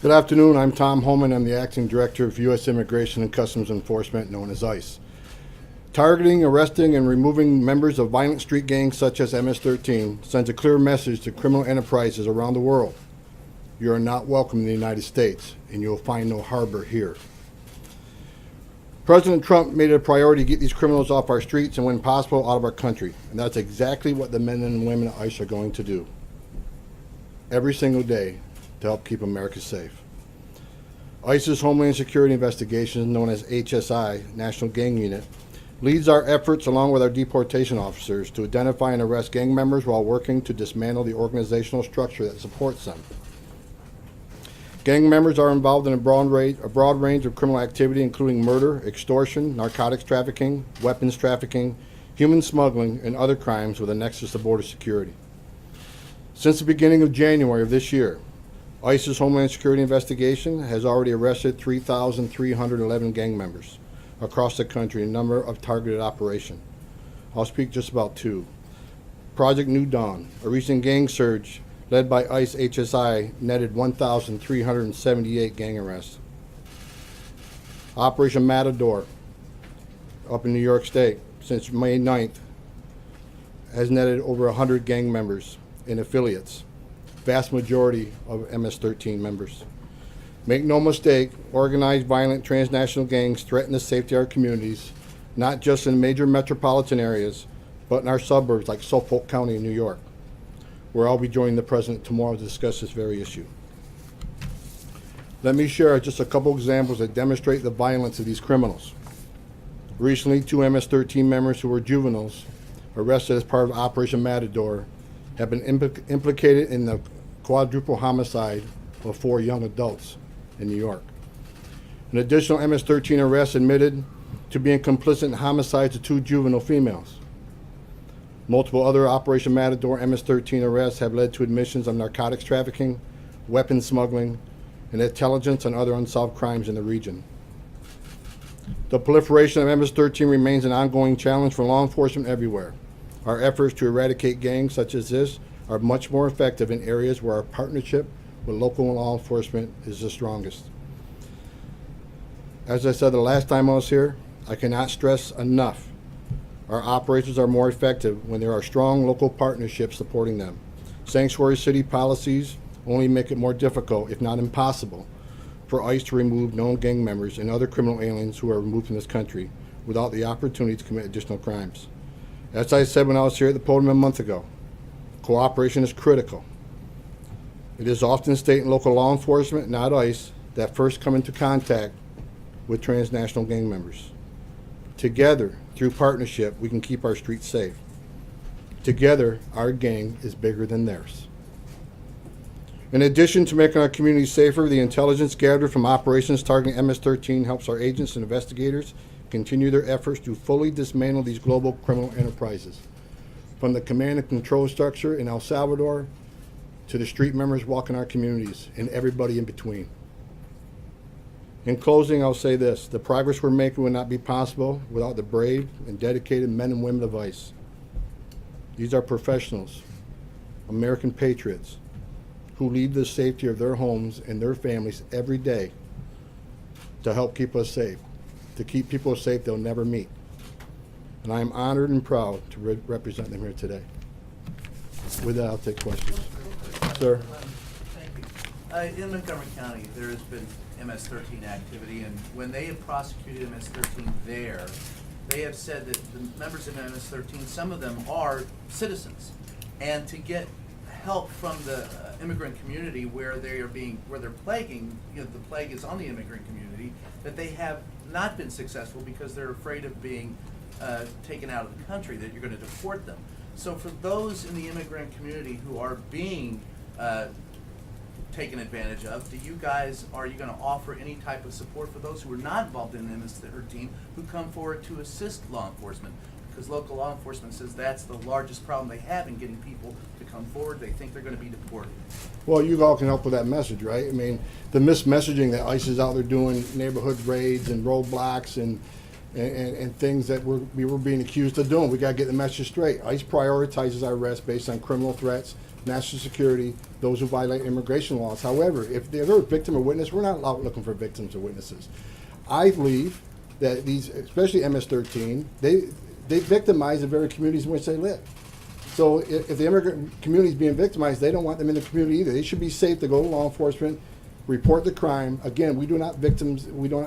Good afternoon. I'm Tom Holman. I'm the Acting Director of U.S. Immigration and Customs Enforcement, known as ICE. Targeting, arresting, and removing members of violent street gangs such as MS-13 sends a clear message to criminal enterprises around the world. You are not welcome in the United States, and you will find no harbor here. President Trump made it a priority to get these criminals off our streets and, when possible, out of our country. And that's exactly what the men and women at ICE are going to do every single day to help keep America safe. ICE's Homeland Security Investigations, known as HSI, National Gang Unit, leads our efforts along with our deportation officers to identify and arrest gang members while working to dismantle the organizational structure that supports them. Gang members are involved in a broad range of criminal activity, including murder, extortion, narcotics trafficking, weapons trafficking, human smuggling, and other crimes with a nexus to border security. Since the beginning of January of this year, ICE's Homeland Security Investigation has already arrested 3,311 gang members across the country in a number of targeted operations. I'll speak just about two. Project New Dawn, a recent gang surge led by ICE HSI, netted 1,378 gang arrests. Operation Matador, up in New York State, since May 9th, has netted over 100 gang members and affiliates, vast majority of MS-13 members. Make no mistake, organized violent transnational gangs threaten the safety of our communities, not just in major metropolitan areas, but in our suburbs like Suffolk County in New York, where I'll be joining the President tomorrow to discuss this very issue. Let me share just a couple examples that demonstrate the violence of these criminals. Recently, two MS-13 members who were juveniles, arrested as part of Operation Matador, have been implicated in the quadruple homicide of 4 young adults in New York. An additional MS-13 arrest admitted to being complicit in homicides of 2 juvenile females. Multiple other Operation Matador MS-13 arrests have led to admissions of narcotics trafficking, weapons smuggling, and intelligence on other unsolved crimes in the region. The proliferation of MS-13 remains an ongoing challenge for law enforcement everywhere. Our efforts to eradicate gangs such as this are much more effective in areas where our partnership with local law enforcement is the strongest. As I said the last time I was here, I cannot stress enough, our operations are more effective when there are strong local partnerships supporting them. Sanctuary city policies only make it more difficult, if not impossible, for ICE to remove known gang members and other criminal aliens who are removed from this country without the opportunity to commit additional crimes. As I said when I was here at the podium a month ago, cooperation is critical. It is often state and local law enforcement, not ICE, that first come into contact with transnational gang members. Together, through partnership, we can keep our streets safe. Together, our gang is bigger than theirs. In addition to making our communities safer, the intelligence gathered from operations targeting MS-13 helps our agents and investigators continue their efforts to fully dismantle these global criminal enterprises. From the command and control structure in El Salvador to the street members walking our communities and everybody in between. In closing, I'll say this: the progress we're making would not be possible without the brave and dedicated men and women of ICE. These are professionals, American patriots, who leave the safety of their homes and their families every day to help keep us safe, to keep people safe they'll never meet. And I am honored and proud to represent them here today. With that, I'll take questions. Sir? Thank you. In Montgomery County, there has been MS-13 activity, and when they have prosecuted MS-13 there, they have said that the members of MS-13, some of them are citizens, and to get help from the immigrant community where they're plaguing, the plague is on the immigrant community, that they have not been successful because they're afraid of being taken out of the country, that you're going to deport them. So for those in the immigrant community who are being taken advantage of, are you going to offer any type of support for those who are not involved in MS-13 who come forward to assist law enforcement? Because local law enforcement says that's the largest problem they have in getting people to come forward. They think they're going to be deported. Well, you all can help with that message, right? I mean, the mismessaging that ICE is out there doing neighborhood raids and roadblocks and and things that we were being accused of doing. We got to get the message straight. ICE prioritizes our arrests based on criminal threats, national security, those who violate immigration laws. However, if they're a victim or witness, we're not out looking for victims or witnesses. I believe that these, especially MS-13, they victimize the very communities in which they live. So if the immigrant community is being victimized, they don't want them in the community either. They should be safe to go to law enforcement, report the crime. Again, we do not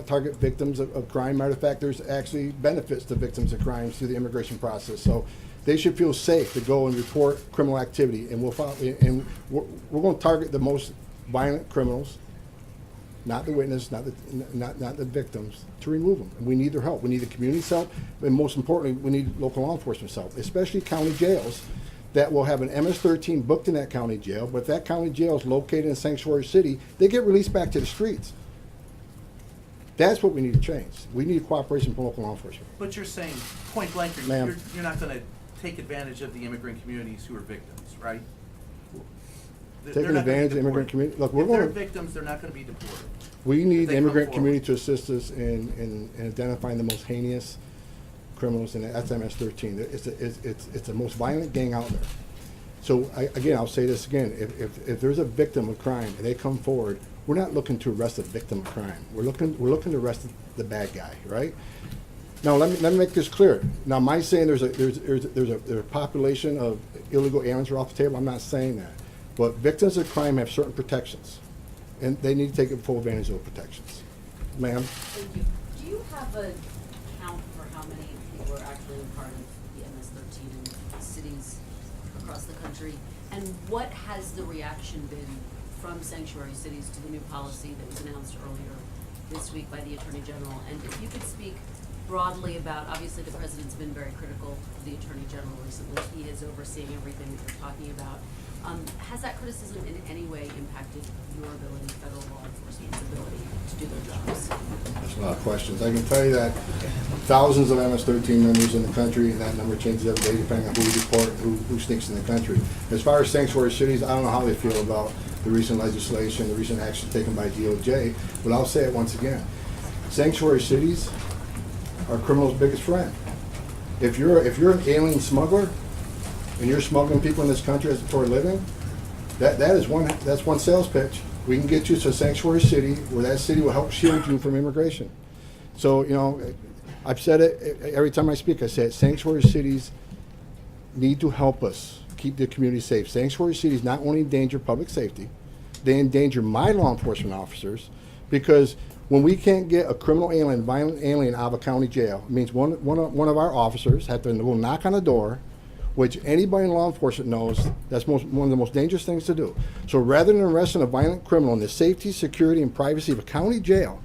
target victims of crime. Matter of fact, there's actually benefits to victims of crimes through the immigration process. So they should feel safe to go and report criminal activity, and we're going to target the most violent criminals, not the witness, not the victims, to remove them. And we need their help. We need the community's help, and most importantly, we need local law enforcement's help, especially county jails that will have an MS-13 booked in that county jail. But if that county jail is located in Sanctuary City, they get released back to the streets. That's what we need to change. We need cooperation from local law enforcement. But you're saying, point blank, Ma'am. you're not going to take advantage of the immigrant communities who are victims, right? They're Taking not gonna be advantage of the immigrant deported. community. Look, we're If they're going to. victims, they're not going to be deported. We need They the come immigrant forward. community to assist us in identifying the most heinous criminals, and that's MS-13. It's the most violent gang out there. So again, I'll say this again: if there's a victim of crime and they come forward, we're not looking to arrest a victim of crime. We're looking to arrest the bad guy, right? Now let me make this clear. Now, am I saying there's a population of illegal aliens are off the table? I'm not saying that, but victims of crime have certain protections, and they need to take full advantage of those protections. Ma'am? Thank you. Do you have a count for how many people are actually a part of the MS-13 in cities across the country? And what has the reaction been from sanctuary cities to the new policy that was announced earlier this week by the Attorney General? And if you could speak broadly about, obviously the President's been very critical of the Attorney General recently. He is overseeing everything that you're talking about. Has that criticism in any way impacted your ability, federal law enforcement's ability to do their jobs? That's a lot of questions. I can tell you that thousands of MS-13 members in the country, and that number changes every day depending on who we report, who sneaks in the country. As far as sanctuary cities, I don't know how they feel about the recent legislation, the recent action taken by DOJ, but I'll say it once again. Sanctuary cities are criminals' biggest friend. If you're an alien smuggler and you're smuggling people in this country for a living, that's one sales pitch. We can get you to a sanctuary city where that city will help shield you from immigration. So, I've said it every time I speak. I say it, sanctuary cities need to help us keep the community safe. Sanctuary cities not only endanger public safety, they endanger my law enforcement officers, because when we can't get a criminal alien, violent alien out of a county jail, it means one of our officers have to go knock on a door, which anybody in law enforcement knows that's one of the most dangerous things to do. So rather than arresting a violent criminal in the safety, security, and privacy of a county jail,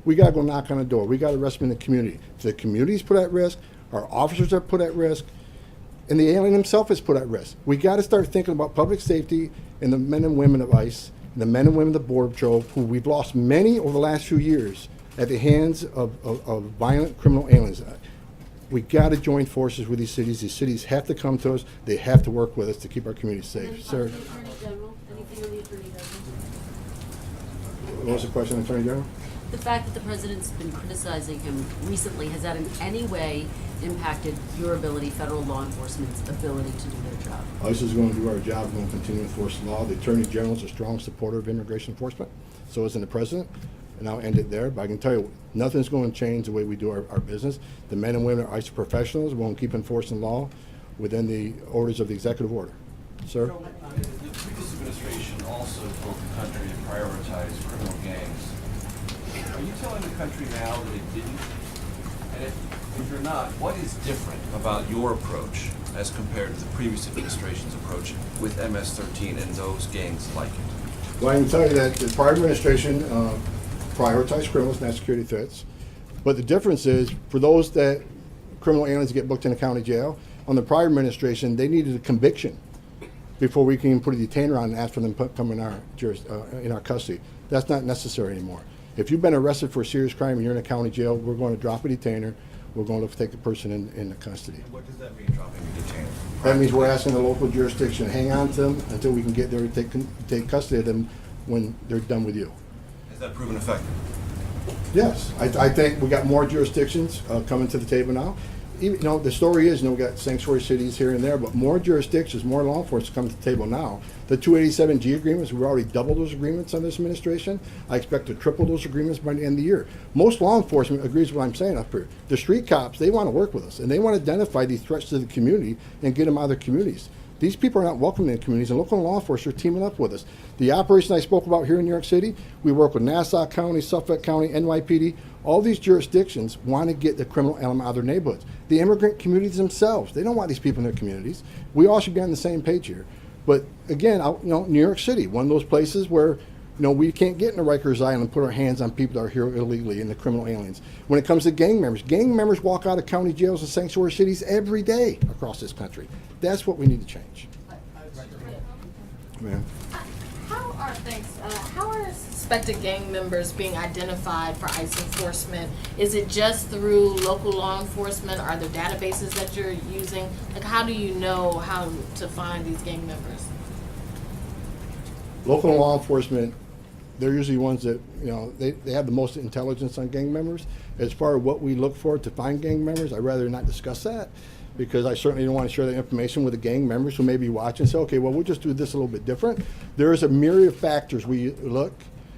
we got to go knock on a door. We got to arrest them in the community. If the community's put at risk, our officers are put at risk, and the alien himself is put at risk. We got to start thinking about public safety and the men and women of ICE, and the men and women of the Border Patrol, who we've lost many over the last few years at the hands of violent criminal aliens. We got to join forces with these cities. These cities have to come to us. They have to work with us to keep our community safe. Sir, The Attorney General, anything on the Attorney General? what was the question, Attorney General? The fact that the President's been criticizing him recently, has that in any way impacted your ability, federal law enforcement's ability to do their job? ICE is going to do our job. We're going to continue to enforce the law. The Attorney General is a strong supporter of immigration enforcement. So isn't the President. And I'll end it there. But I can tell you, nothing's going to change the way we do our business. The men and women are ICE professionals. We're going to keep enforcing law within the orders of the executive order. Sir? The previous administration also told the country to prioritize criminal gangs. Are you telling the country now that it didn't? And if you're not, what is different about your approach as compared to the previous administration's approach with MS-13 and those gangs like it? Well, I can tell you that the prior administration prioritized criminals, not security threats. But the difference is, for those that criminal aliens get booked in a county jail, on the prior administration, they needed a conviction before we can put a detainer on and ask for them to come in our custody. That's not necessary anymore. If you've been arrested for a serious crime and you're in a county jail, we're going to drop a detainer. We're going to take the person in custody. What does that mean, dropping a detainer? That means we're asking the local jurisdiction to hang on to them until we can get there to take custody of them when they're done with you. Has that proven effective? Yes, I think we got more jurisdictions coming to the table now. Even, the story is, we got sanctuary cities here and there, but more jurisdictions, more law enforcement coming to the table now. The 287G agreements, we've already doubled those agreements on this administration. I expect to triple those agreements by the end of the year. Most law enforcement agrees with what I'm saying up here. The street cops, they want to work with us, and they want to identify these threats to the community and get them out of their communities. These people are not welcome in the communities, and local law enforcement are teaming up with us. The operation I spoke about here in New York City, we work with Nassau County, Suffolk County, NYPD. All these jurisdictions want to get the criminal element out of their neighborhoods. The immigrant communities themselves, they don't want these people in their communities. We all should be on the same page here. But again, New York City, one of those places where we can't get into Rikers Island and put our hands on people that are here illegally and the criminal aliens. When it comes to gang members walk out of county jails and sanctuary cities every day across this country. That's what we need to change. Man. How are suspected gang members being identified for ICE enforcement? Is it just through local law enforcement? Are there databases that you're using? Like, how do you know how to find these gang members? Local law enforcement, they're usually ones that, they have the most intelligence on gang members. As far as what we look for to find gang members, I'd rather not discuss that, because I certainly don't want to share that information with the gang members who may be watching and say, okay, well, we'll just do this a little bit different. There is a myriad of factors we look.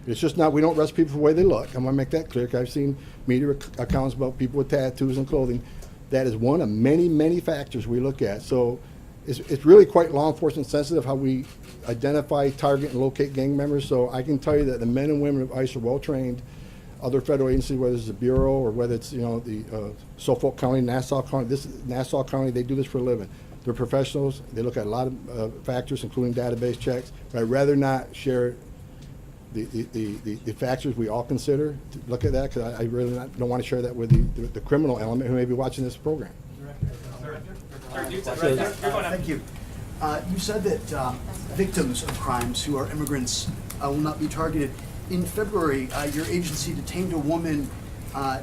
It's just not, we don't arrest people for the way they look. I'm going to make that clear, because I've seen media accounts about people with tattoos and clothing. That is one of many, many factors we look at. So it's really quite law enforcement sensitive how we identify, target, and locate gang members. So I can tell you that the men and women of ICE are well trained. Other federal agencies, whether it's the Bureau or whether it's the Suffolk County, Nassau County, Nassau County, they do this for a living. They're professionals. They look at a lot of factors, including database checks. But I'd rather not share the factors we all consider to look at that, because I really don't want to share that with the criminal element who may be watching this program. Thank you. You said that victims of crimes who are immigrants will not be targeted. In February, your agency detained a woman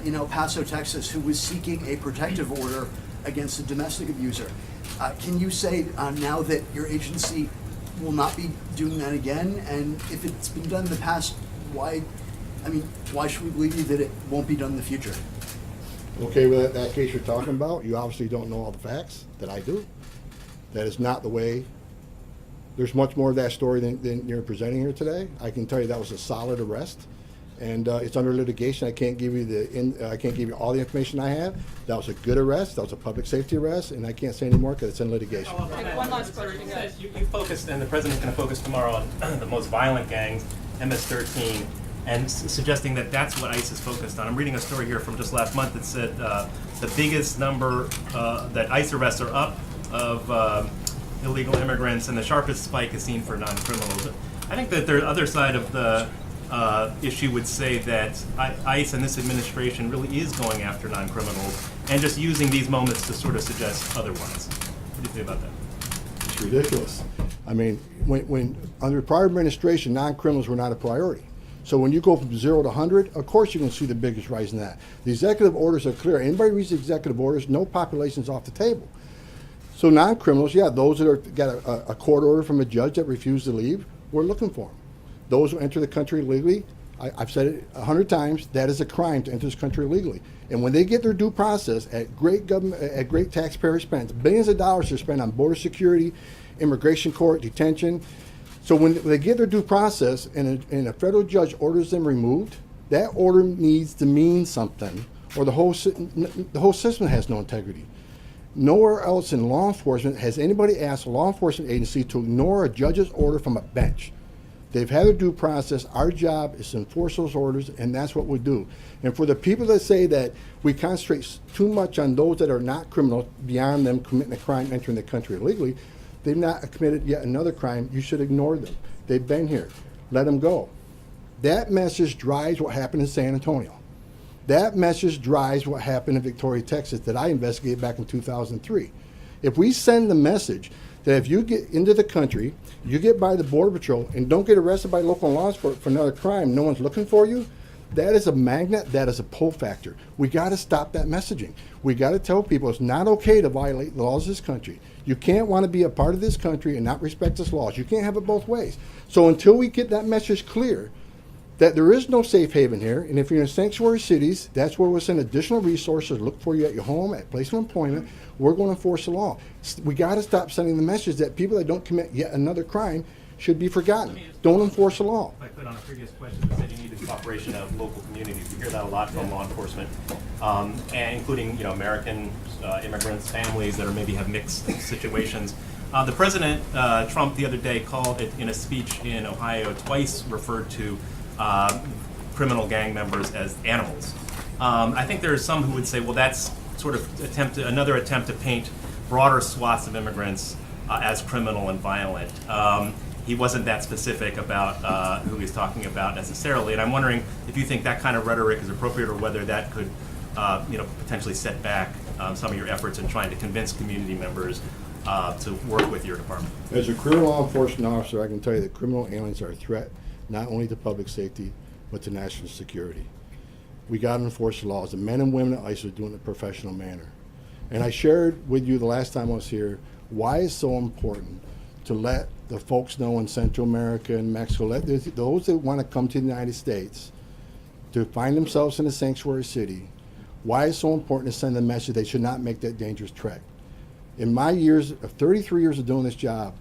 in El Paso, Texas, who was seeking a protective order against a domestic abuser. Can you say now that your agency will not be doing that again? And if it's been done in the past, why should we believe you that it won't be done in the future? Okay, with that case you're talking about, you obviously don't know all the facts that I do. That is not the way. There's much more of that story than you're presenting here today. I can tell you that was a solid arrest, and it's under litigation. I can't give you all the information I have. That was a good arrest. That was a public safety arrest, and I can't say any more because it's in litigation. One last question, guys. You focused, and the president's going to focus tomorrow on the most violent gangs, MS-13, and suggesting that that's what ICE is focused on. I'm reading a story here from just last month that said the biggest number that ICE arrests are up of illegal immigrants, and the sharpest spike is seen for non-criminals. I think that the other side of the issue would say that ICE and this administration really is going after non-criminals and just using these moments to sort of suggest otherwise. What do you think about that? It's ridiculous. I mean, when under prior administration, non-criminals were not a priority. So when you go from 0 to 100, of course you can see the biggest rise in that. The executive orders are clear. Anybody reads the executive orders, no population's off the table. So non-criminals, yeah, those that are got a court order from a judge that refused to leave, we're looking for them. Those who enter the country illegally, I've said it 100 times, that is a crime to enter this country illegally. And when they get their due process at great government, at great taxpayer expense, billions of dollars are spent on border security, immigration court, detention. So when they get their due process and a federal judge orders them removed, that order needs to mean something, or the whole system has no integrity. Nowhere else in law enforcement has anybody asked a law enforcement agency to ignore a judge's order from a bench. They've had their due process. Our job is to enforce those orders, and that's what we do. And for the people that say that we concentrate too much on those that are not criminals beyond them committing a crime entering the country illegally, they've not committed yet another crime, you should ignore them. They've been here. Let them go. That message drives what happened in San Antonio. That message drives what happened in Victoria, Texas, that I investigated back in 2003. If we send the message that if you get into the country, you get by the Border Patrol, and don't get arrested by local law enforcement for another crime, no one's looking for you, that is a magnet, that is a pull factor. We got to stop that messaging. We got to tell people it's not okay to violate the laws of this country. You can't want to be a part of this country and not respect its laws. You can't have it both ways. So until we get that message clear, that there is no safe haven here, and if you're in sanctuary cities, that's where we'll send additional resources, look for you at your home, at place of employment. We're going to enforce the law. We got to stop sending the message that people that don't commit yet another crime should be forgotten. Don't enforce the law. If I could, on a previous question, you said you need the cooperation of local communities. We hear that a lot from law enforcement, and including American immigrants, families that are maybe have mixed situations. The President Trump the other day called it in a speech in Ohio twice referred to criminal gang members as animals. I think there are some who would say, well, that's sort of another attempt to paint broader swaths of immigrants as criminal and violent. He wasn't that specific about who he's talking about necessarily, and I'm wondering if you think that kind of rhetoric is appropriate, or whether that could, potentially set back some of your efforts in trying to convince community members to work with your department. As a career law enforcement officer, I can tell you that criminal aliens are a threat not only to public safety, but to national security. We got to enforce the laws. The men and women at ICE are doing it in a professional manner. And I shared with you the last time I was here why it's so important to let the folks know in Central America and Mexico, let those that want to come to the United States to find themselves in a sanctuary city, why it's so important to send the message they should not make that dangerous trek. In my years, 33 years of doing this job,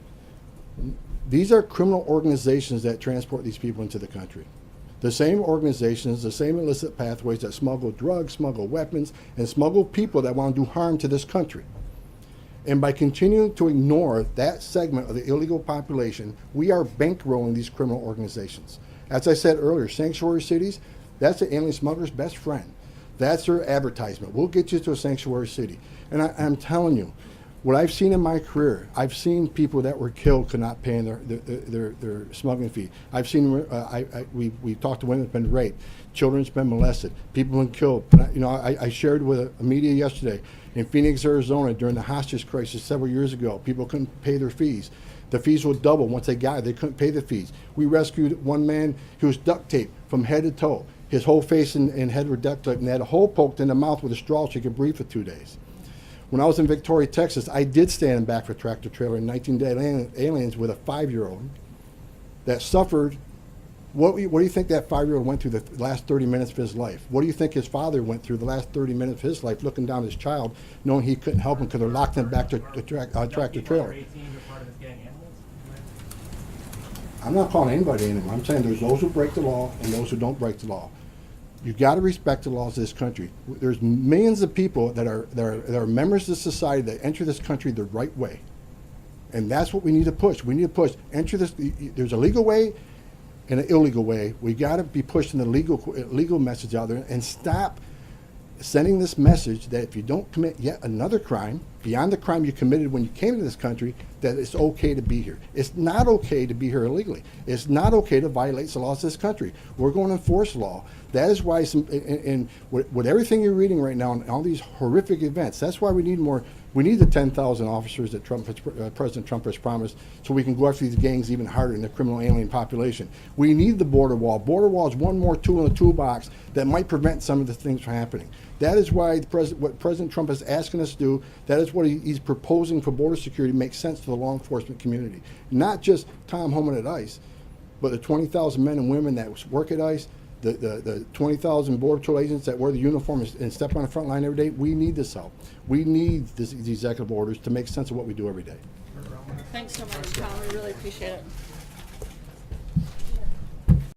these are criminal organizations that transport these people into the country. The same organizations, the same illicit pathways that smuggle drugs, smuggle weapons, and smuggle people that want to do harm to this country. And by continuing to ignore that segment of the illegal population, we are bankrolling these criminal organizations. As I said earlier, sanctuary cities, that's the alien smuggler's best friend. That's their advertisement. We'll get you to a sanctuary city. And I'm telling you, what I've seen in my career, I've seen people that were killed could not pay their smuggling fee. I've seen, we talked to women that have been raped, children's been molested, people have been killed. I shared with a media yesterday in Phoenix, Arizona, during the hostage crisis several years ago, people couldn't pay their fees. The fees would double once they got it. They couldn't pay the fees. We rescued one man who was duct taped from head to toe. His whole face and head were duct taped, and had a hole poked in the mouth with a straw so he could breathe for 2 days. When I was in Victoria, Texas, I did stand in back of a tractor trailer in 19 aliens with a 5-year-old that suffered. What do you think that 5-year-old went through the last 30 minutes of his life? What do you think his father went through the last 30 minutes of his life, looking down at his child, knowing he couldn't help him because they're locked him back to a tractor trailer? I'm not calling anybody animal. I'm saying there's those who break the law and those who don't break the law. You got to respect the laws of this country. There's millions of people that are members of society that enter this country the right way, and that's what we need to push. We need to push. Enter this. There's a legal way and an illegal way. We got to be pushing the legal message out there and stop sending this message that if you don't commit yet another crime beyond the crime you committed when you came to this country, that it's okay to be here. It's not okay to be here illegally. It's not okay to violate the laws of this country. We're going to enforce law. That is why, with everything you're reading right now and all these horrific events, that's why we need more. We need the 10,000 officers that President Trump has promised, so we can go after these gangs even harder in the criminal alien population. We need the border wall. Border wall is one more tool in the toolbox that might prevent some of the things from happening. That is why what President Trump is asking us to do, that is what he's proposing for border security, makes sense to the law enforcement community. Not just Tom Homan at ICE, but the 20,000 men and women that work at ICE, the 20,000 Border Patrol agents that wear the uniform and step on the front line every day. We need this help. We need these executive orders to make sense of what we do every day. Thanks so much, Tom. We really appreciate it.